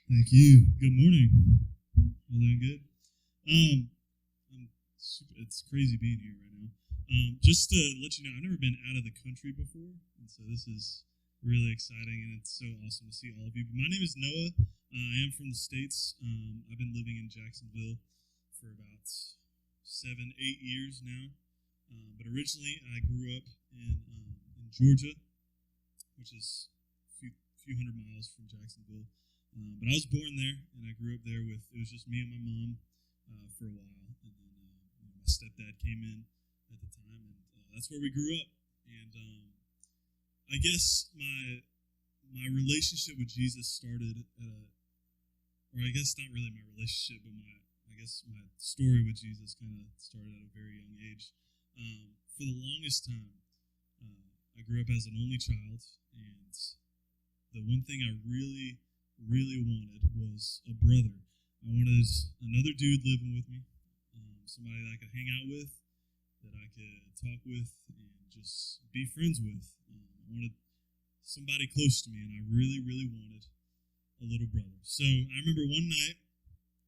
Thank you. Good morning. All doing good? It's crazy being here right now. Just to let you know, I've never been out of the country before, and so this is really exciting, and it's so awesome to see all of you. But my name is Noah. I am from the States. I've been living in Jacksonville for about 7, 8 years now. But originally, I grew up in Georgia, which is a few hundred miles from Jacksonville. But I was born there, and I grew up there it was just me and my mom for a while. And then my stepdad came in at the time, and that's where we grew up. And I guess my relationship with Jesus started or I guess not really my relationship, but my story with Jesus kind of started at a very young age. For the longest time, I grew up as an only child, and the one thing I really wanted was a brother. I wanted another dude living with me, somebody that I could hang out with, that I could talk with, and just be friends with. I wanted somebody close to me, and I really wanted a little brother. So I remember one night,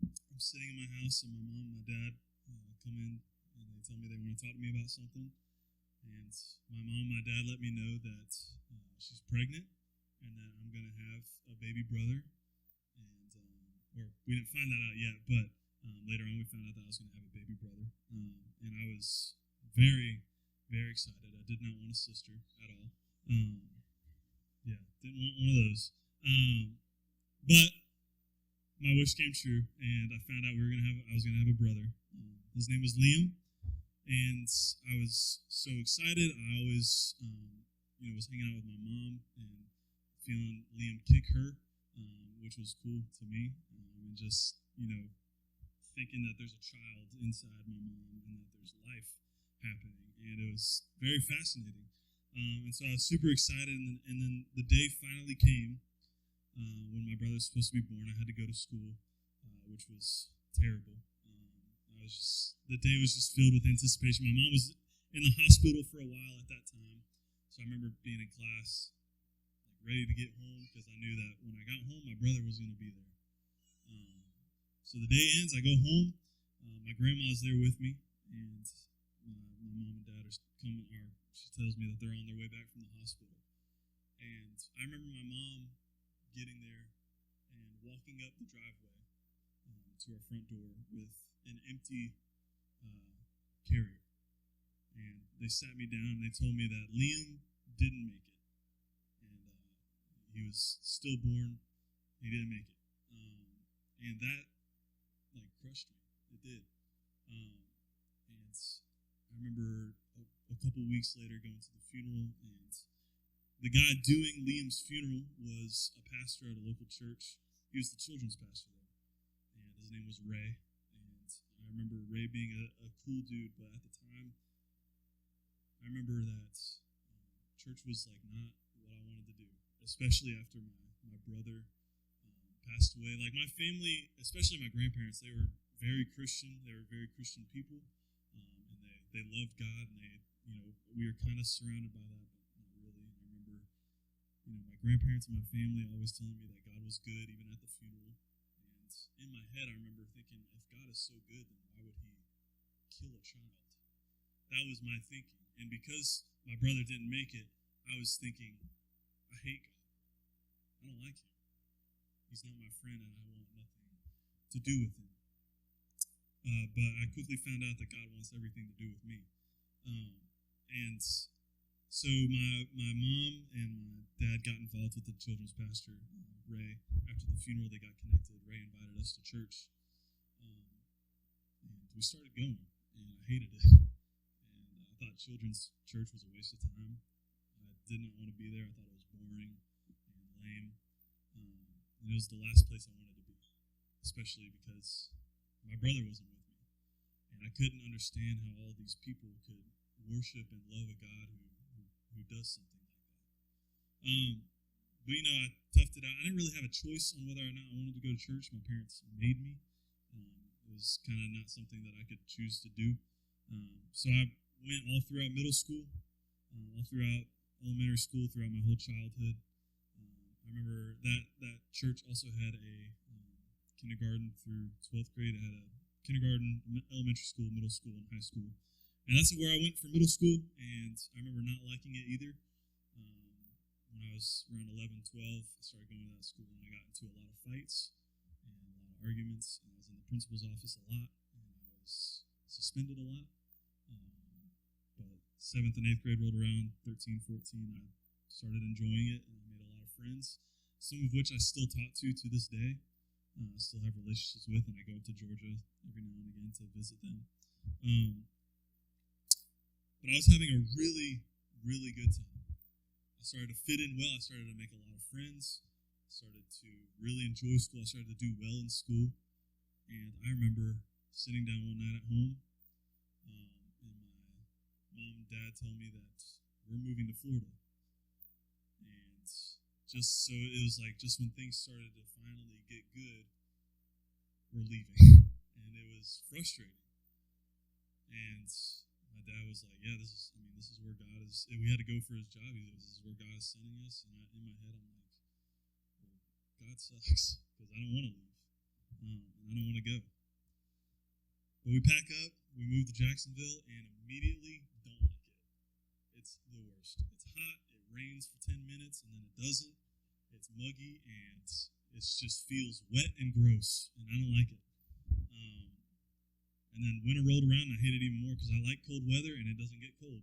I'm sitting in my house, and my mom and my dad come in, and they tell me they want to talk to me about something. And my mom and my dad let me know that she's pregnant, and that I'm going to have a baby brother. And or we didn't find that out yet, but later on we found out that I was going to have a baby brother. And I was very excited. I did not want a sister at all. Didn't want one of those. But my wish came true, and I found out I was going to have a brother. His name was Liam, and I was so excited. I always was hanging out with my mom and feeling Liam kick her, which was cool to me, and just thinking that there's a child inside my mom and that there's life happening, and it was very fascinating. And so I was super excited, and then the day finally came when my brother was supposed to be born. I had to go to school, which was terrible. The day was just filled with anticipation. My mom was in the hospital for a while at that time, so I remember being in class, ready to get home, because I knew that when I got home, my brother was going to be there. So the day ends, I go home. My grandma's there with me, and my mom and dad are coming. She tells me that they're on their way back from the hospital. And I remember my mom getting there and walking up the driveway to our front door with an empty carrier. And they sat me down and they told me that Liam didn't make it. And he was stillborn. He didn't make it. And that crushed me. It did. And I remember a couple weeks later going to the funeral, and the guy doing Liam's funeral was a pastor at a local church. He was the children's pastor there, and his name was Ray. And I remember Ray being a cool dude, but at the time, I remember that church was not what I wanted to do, especially after my brother passed away. My family, especially my grandparents, they were very Christian. They were very Christian people, and they loved God, and we were kind of surrounded by that, but not really. I remember, my grandparents and my family always telling me that God was good, even at the funeral. And in my head, I remember thinking, if God is so good, then why would He kill a child? That was my thinking. And because my brother didn't make it, I was thinking, I hate God. I don't like Him. He's not my friend, and I want nothing to do with Him. But I quickly found out that God wants everything to do with me. And so my mom and my dad got involved with the children's pastor, Ray. After the funeral, they got connected. Ray invited us to church. And we started going, and I hated it. And I thought children's church was a waste of time. I did not want to be there. I thought it was boring and lame. And it was the last place I wanted to be, especially because my brother wasn't with me. And I couldn't understand how all these people could worship and love a God who does something like that. But I toughed it out. I didn't really have a choice on whether or not I wanted to go to church. My parents made me. It was kind of not something that I could choose to do. So I went all throughout middle school, all throughout elementary school, throughout my whole childhood. I remember that church also had a kindergarten through 12th grade. I had a kindergarten, elementary school, middle school, and high school. And that's where I went for middle school, and I remember not liking it either. When I was around 11, 12, I started going to that school, and I got into a lot of fights and a lot of arguments. And I was in the principal's office a lot, and I was suspended a lot. But 7th and 8th grade rolled around, 13, 14, I started enjoying it, and I made a lot of friends, some of which I still talk to this day. I still have relationships with, and I go up to Georgia every now and again to visit them. But I was having a really, really good time. I started to fit in well. I started to make a lot of friends. I started to really enjoy school. I started to do well in school. And I remember sitting down one night at home, and my mom and dad tell me that we're moving to Florida. And just so it was like just when things started to finally get good, we're leaving. And it was frustrating. And my dad was like, yeah, this is where God is. And we had to go for his job. He goes, this is where God is sending us. And in my head, I'm like, well, God sucks because I don't want to leave. I don't want to go. But we pack up, we move to Jacksonville, and immediately don't like it. It's the worst. It's hot, it rains for 10 minutes, and then it doesn't. It's muggy, and it just feels wet and gross, and I don't like it. And then winter rolled around, and I hated it even more because I like cold weather, and it doesn't get cold.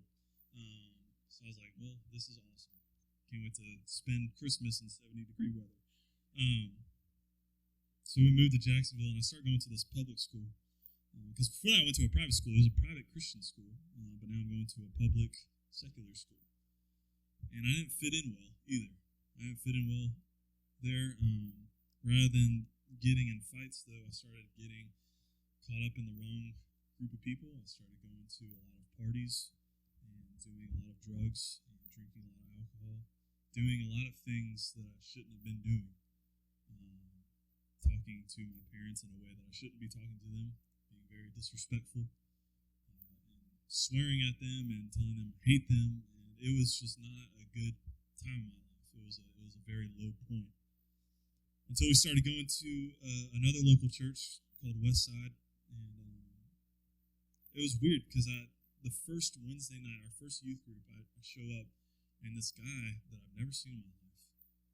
So I was like, well, this is awesome. Can't wait to spend Christmas in 70-degree weather. So we moved to Jacksonville, and I started going to this public school. Because before that, I went to a private school. It was a private Christian school, but now I'm going to a public secular school. And I didn't fit in well either. I didn't fit in well there. Rather than getting in fights, though, I started getting caught up in the wrong group of people. I started going to a lot of parties and doing a lot of drugs and drinking a lot of alcohol, doing a lot of things that I shouldn't have been doing. Talking to my parents in a way that I shouldn't be talking to them, being very disrespectful, and swearing at them and telling them I hate them. And it was just not a good time in my life. It was a very low point. Until we started going to another local church called Westside. And it was weird because the first Wednesday night, our first youth group, I show up, and this guy that I've never seen in my life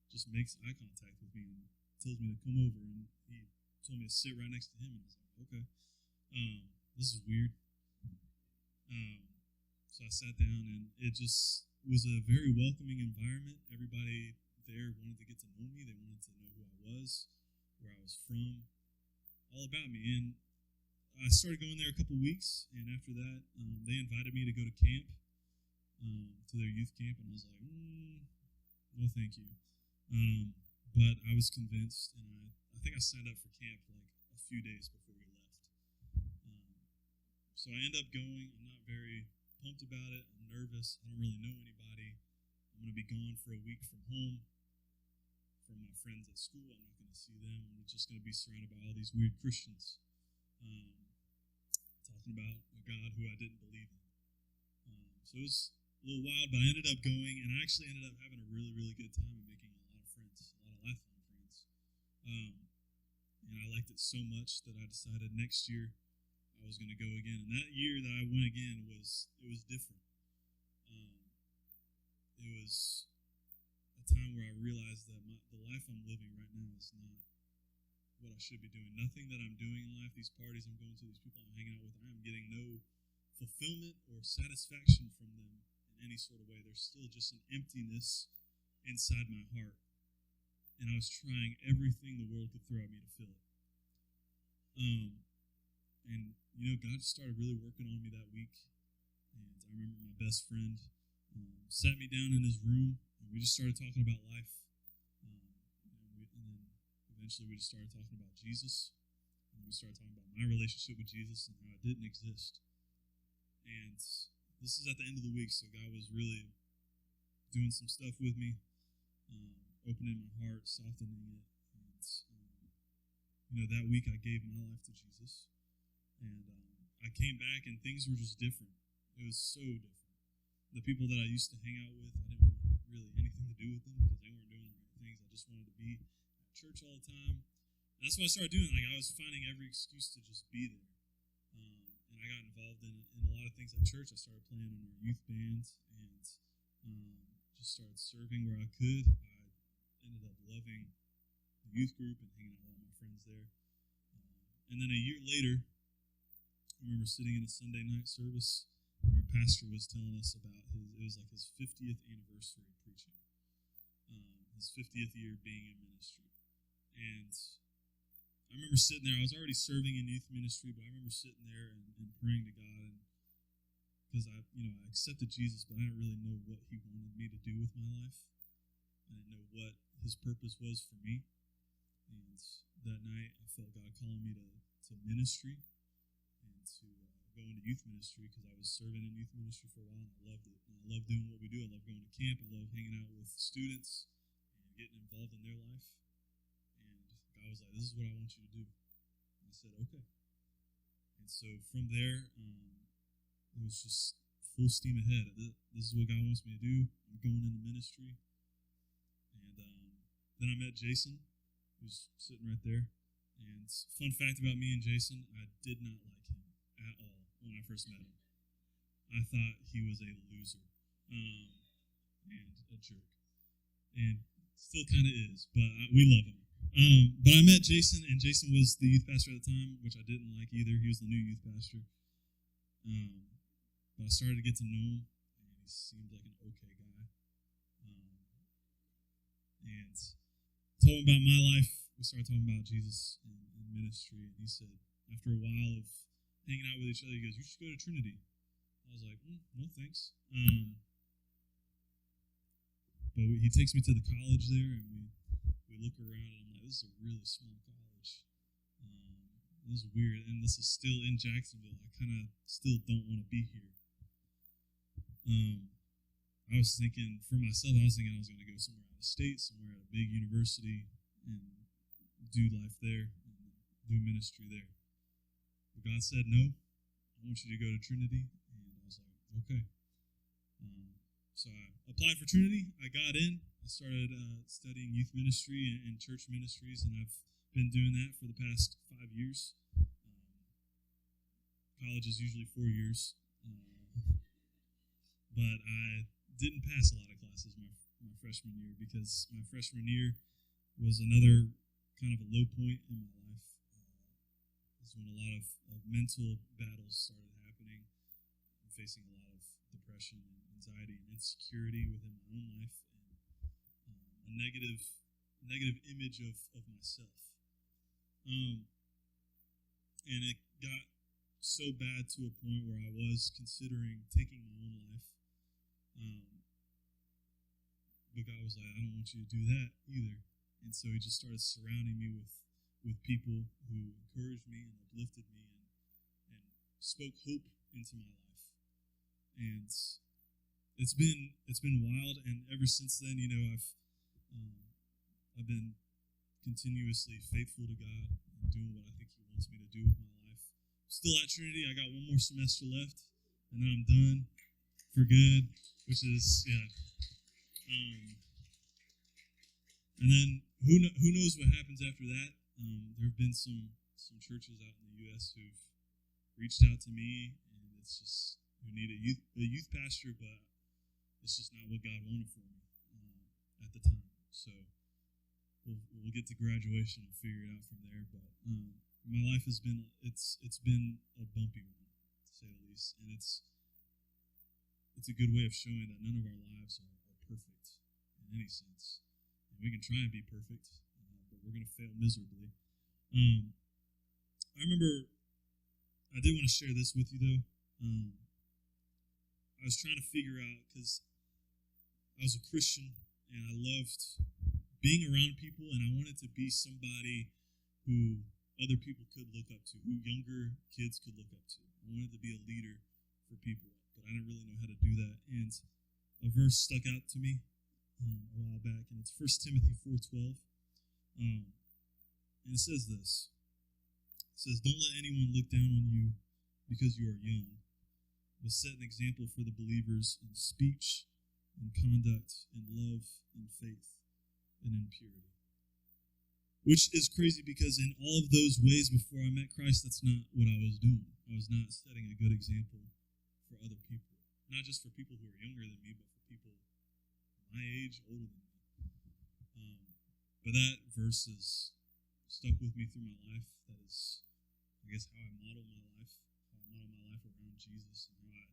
just makes eye contact with me and tells me to come over, and he told me to sit right next to him, and I was like, okay, this is weird. So I sat down, and it just was a very welcoming environment. Everybody there wanted to get to know me. They wanted to know who I was, where I was from, all about me. And I started going there a couple weeks, and after that, they invited me to go to camp, to their youth camp, and I was like, no thank you. But I was convinced, and I think I signed up for camp like a few days before we left. So I end up going. I'm not very pumped about it. I'm nervous. I don't really know anybody. I'm going to be gone for a week from home, from my friends at school. I'm not going to see them. I'm just going to be surrounded by all these weird Christians talking about a God who I didn't believe in. So it was a little wild, but I ended up going, and I actually ended up having a really, really good time and making a lot of friends, a lot of lifelong friends. And I liked it so much that I decided next year I was going to go again. And that year that I went again it was different. It was a time where I realized that the life I'm living right now is not what I should be doing. Nothing that I'm doing in life, these parties I'm going to, these people I'm hanging out with, I am getting no fulfillment or satisfaction from them in any sort of way. There's still just an emptiness inside my heart. And I was trying everything the world could throw at me to fill it. And, God just started really working on me that week. And I remember my best friend sat me down in his room, and we just started talking about life. And then eventually we just started talking about Jesus. And we started talking about my relationship with Jesus and how it didn't exist. And this is at the end of the week, so God was really doing some stuff with me, opening my heart, softening it. And, that week I gave my life to Jesus. And I came back, and things were just different. It was so different. The people that I used to hang out with, I didn't want really anything to do with them because they weren't doing the right things. I just wanted to be at church all the time. And that's what I started doing. Like, I was finding every excuse to just be there. And I got involved in a lot of things at church. I started playing in our youth band and just started serving where I could. I ended up loving the youth group and hanging out with all my friends there. And then a year later, I remember sitting in a Sunday night service, and our pastor was telling us about it was like his 50th anniversary preaching, his 50th year being in ministry. And I remember sitting there. I was already serving in youth ministry, but I remember sitting there and praying to God, because I accepted Jesus, but I didn't really know what He wanted me to do with my life. I didn't know what His purpose was for me. And that night, I felt God calling me to ministry and to go into youth ministry, because I was serving in youth ministry for a while, and I loved it. And I love doing what we do. I love going to camp. I love hanging out with students and getting involved in their life. And God was like, "This is what I want you to do." And I said, "Okay." And so from there, it was just full steam ahead. This is what God wants me to do. I'm going into ministry. And then I met Jason, who's sitting right there. And fun fact about me and Jason, I did not like him at all when I first met him. I thought he was a loser and a jerk. And still kind of is, but we love him. But I met Jason, and Jason was the youth pastor at the time, which I didn't like either. He was the new youth pastor. But I started to get to know him, and he seemed like an okay guy. And told him about my life. We started talking about Jesus in ministry, and he said, after a while of hanging out with each other, he goes, "You should go to Trinity." I was like, "No thanks." But he takes me to the college there, and we look around, and I'm like, "This is a really small college. This is weird, and this is still in Jacksonville. I kind of still don't want to be here." I was thinking, for myself, I was going to go somewhere out of state, somewhere at a big university, and do life there, and do ministry there. But God said, "No, I want you to go to Trinity." And I was like, "Okay." So I applied for Trinity. I got in. I started studying youth ministry and church ministries, and I've been doing that for the past 5 years. College is usually 4 years. But I didn't pass a lot of classes my freshman year, because my freshman year was another kind of a low point in my life. This is when a lot of mental battles started happening. I'm facing a lot of depression and anxiety and insecurity within my own life, and a negative image of myself. And it got so bad to a point where I was considering taking my own life. But God was like, "I don't want you to do that either." And so He just started surrounding me with people who encouraged me and uplifted me and spoke hope into my life. And it's been wild. And ever since then, I've been continuously faithful to God and doing what I think He wants me to do with my life. Still at Trinity. I got one more semester left, and then I'm done for good, which is, yeah. And then who knows what happens after that? There have been some churches out in the U.S. who've reached out to me, and it's just, who need a youth pastor, but it's just not what God wanted for me at the time. So we'll get to graduation and figure it out from there. But my life has been it's been a bumpy one, to say the least, and it's a good way of showing that none of our lives are perfect in any sense. And we can try and be perfect, but we're going to fail miserably. I remember, I did want to share this with you though. I was trying to figure out, because I was a Christian and I loved being around people, and I wanted to be somebody who other people could look up to, who younger kids could look up to. I wanted to be a leader for people, but I didn't really know how to do that. And a verse stuck out to me a while back, and it's 1 Timothy 4:12. And it says this. It says, "Don't let anyone look down on you because you are young, but set an example for the believers in speech, in conduct, in love, in faith, and in purity." Which is crazy because in all of those ways before I met Christ, that's not what I was doing. I was not setting a good example for other people. Not just for people who are younger than me, but for people my age, older than me. But that verse has stuck with me through my life. That is, I guess, how I model my life. How I model my life around Jesus and how I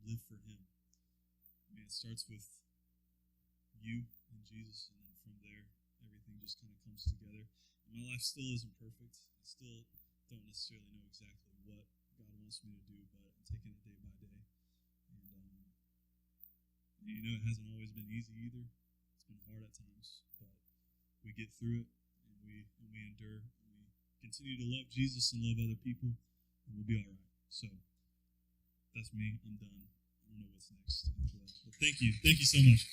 live for Him. I mean, it starts with you and Jesus, and then from there, everything just kind of comes together. And my life still isn't perfect. I still don't necessarily know exactly what God wants me to do, but I'm taking it day by day. And it hasn't always been easy either. It's been hard at times, but we get through it, and we endure, and we continue to love Jesus and love other people, and we'll be all right. So that's me. I'm done. I don't know what's next after that. But thank you so much.